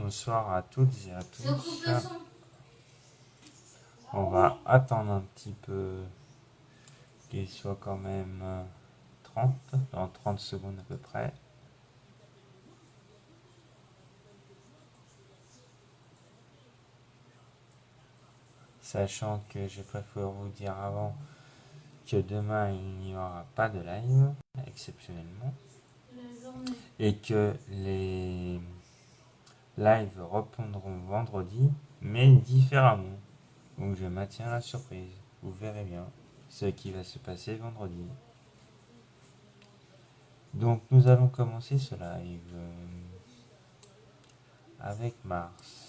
Bonsoir à toutes et à tous. On va attendre un petit peu qu'il soit quand même 30, dans 30 secondes à peu près. Sachant que je préfère vous dire avant que demain il n'y aura pas de live, exceptionnellement, et que les lives reprendront vendredi, mais différemment. Donc je maintiens la surprise. Vous verrez bien ce qui va se passer vendredi. Donc nous allons commencer ce live avec Mars.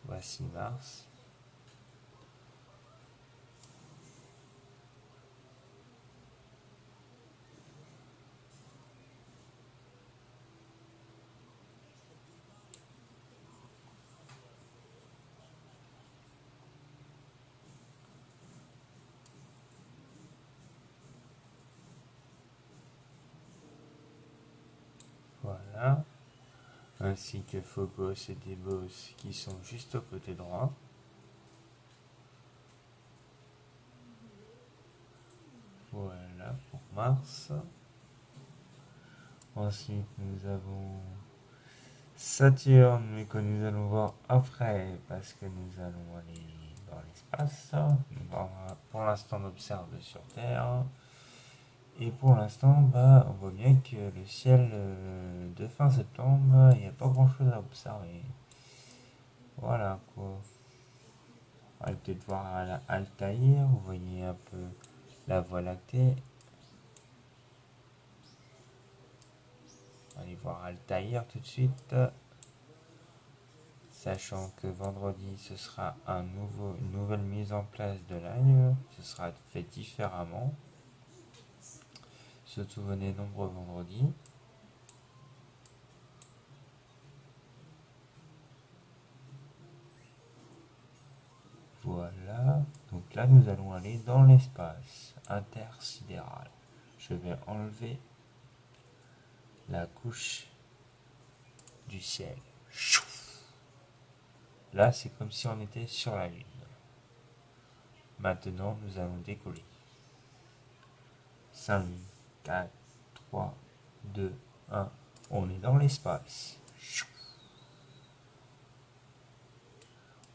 Voici Mars. Voilà. Ainsi que Phobos et Débos qui sont juste au côté droit. Voilà pour Mars. Ensuite nous avons Saturne, mais que nous allons voir après parce que nous allons aller dans l'espace. Pour l'instant on observe sur Terre. Et pour l'instant, on voit bien que le ciel de fin septembre, il n'y a pas grand chose à observer. Voilà quoi. On va peut-être voir Altaïr, vous voyez un peu la Voie lactée. On va aller voir Altaïr tout de suite. Sachant que vendredi, ce sera une nouvelle mise en place de live. Ce sera fait différemment. Surtout venez nombreux vendredi. Voilà. Donc là, nous allons aller dans l'espace intersidéral. Je vais enlever la couche du ciel. Là, c'est comme si on était sur la Lune. Maintenant, nous allons décoller. 5, 4, 3, 2, 1. On est dans l'espace.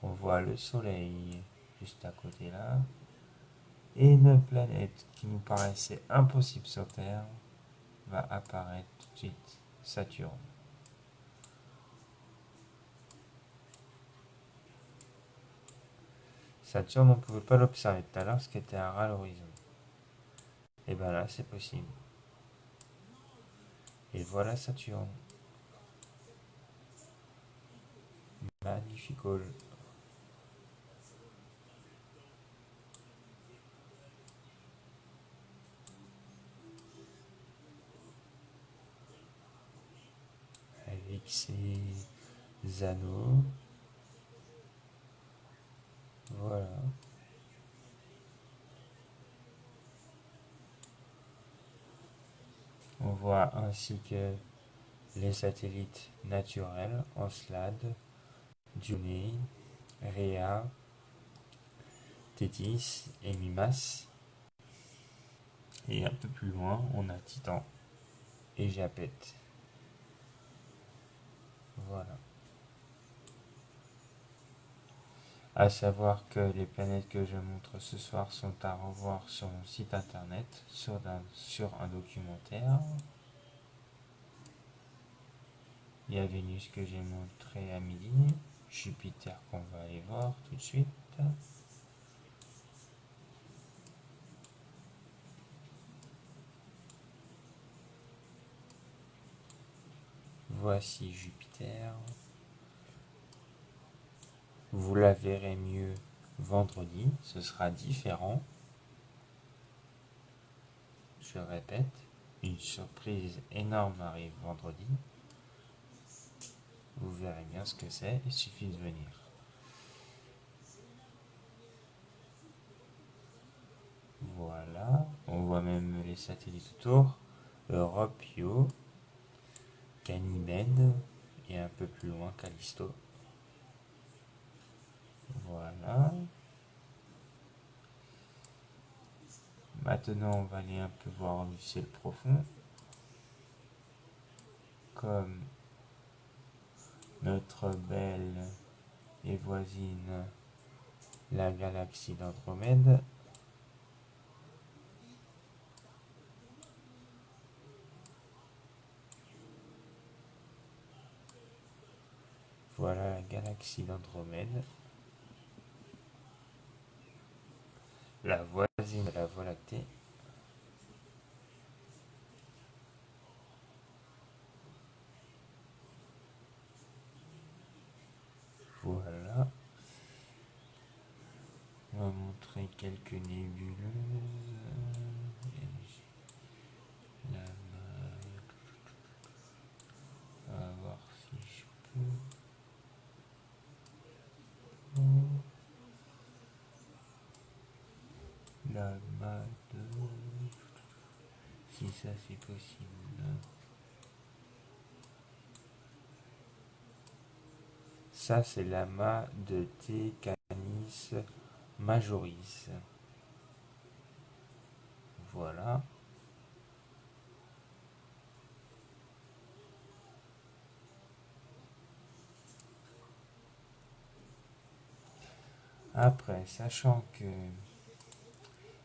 On voit le soleil juste à côté là. Et une planète qui nous paraissait impossible sur Terre va apparaître tout de suite. Saturne. Saturne, on ne pouvait pas l'observer tout à l'heure parce qu'elle était à ras l'horizon. Et bien là, c'est possible. Et voilà Saturne. Magnifique. Avec ses anneaux. Voilà. On voit ainsi que les satellites naturels, Encelade, Dioné, Rhea, Tétis et Mimas. Et un peu plus loin, on a Titan et Japet. Voilà. À savoir que les planètes que je montre ce soir sont à revoir sur mon site internet, sur un documentaire. Il y a Vénus que j'ai montré à midi, Jupiter qu'on va aller voir tout de suite. Voici Jupiter. Vous la verrez mieux vendredi, ce sera différent. Je répète, une surprise énorme arrive vendredi. Vous verrez bien ce que c'est, il suffit de venir. Voilà, on voit même les satellites autour. Europe, Io, Ganymède et un peu plus loin Callisto. Voilà. Maintenant, on va aller un peu voir du ciel profond. Comme notre belle et voisine, la galaxie d'Andromède. Voilà la galaxie d'Andromède. La voisine de la Voie lactée. Voilà. On va montrer quelques nébuleuses. Là, on va voir si je peux. La de... Si ça c'est possible. Ça c'est l'amas de T. canis majoris. Voilà. Après, sachant que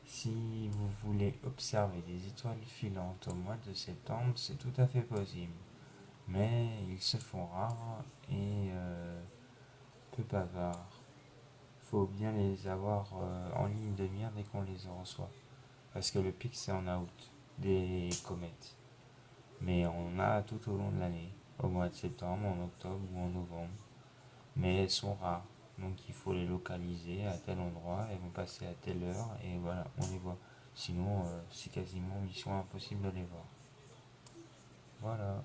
si vous voulez observer des étoiles filantes au mois de septembre, c'est tout à fait possible. Mais ils se font rares et peu bavards. Faut bien les avoir en ligne de mire dès qu'on les reçoit. Parce que le pic c'est en août des comètes. Mais on a tout au long de l'année, au mois de septembre, en octobre ou en novembre. Mais elles sont rares. Donc il faut les localiser à tel endroit, elles vont passer à telle heure et voilà, on les voit. Sinon, c'est quasiment mission impossible de les voir. Voilà.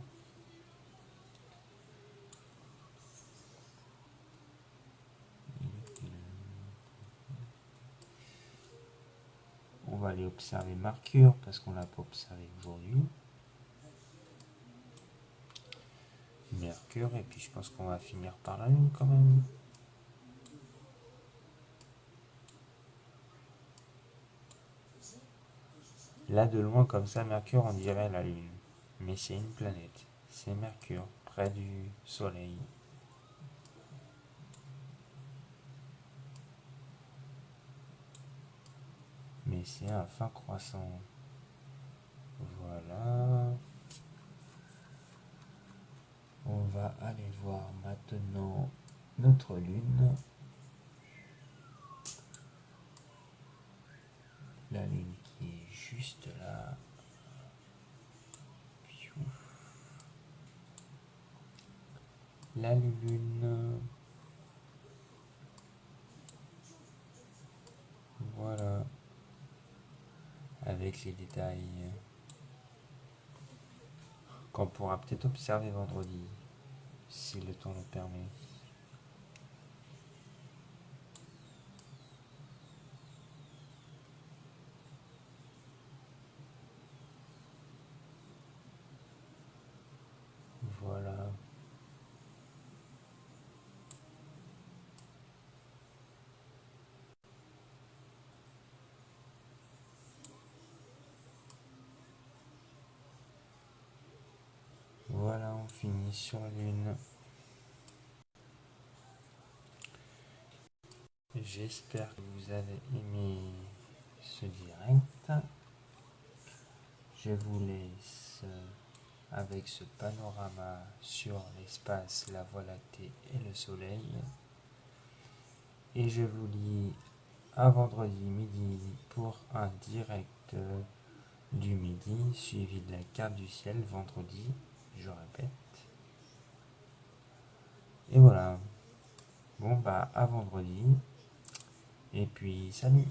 On va aller observer Mercure parce qu'on l'a pas observé aujourd'hui. Mercure, et puis je pense qu'on va finir par la Lune quand même. Là, de loin, comme ça, Mercure, on dirait la Lune. Mais c'est une planète. C'est Mercure, près du Soleil. Mais c'est un fin croissant. Voilà. On va aller voir maintenant notre Lune. La Lune qui est juste là. La Lune. Voilà. Avec les détails qu'on pourra peut-être observer vendredi, si le temps le permet. Voilà. Voilà, on finit sur la Lune. J'espère que vous avez aimé ce direct. Je vous laisse avec ce panorama sur l'espace, la Voie lactée et le Soleil. Et je vous dis à vendredi midi pour un direct du midi suivi de la carte du ciel vendredi, je répète. Et voilà. Bon bah à vendredi. Et puis salut.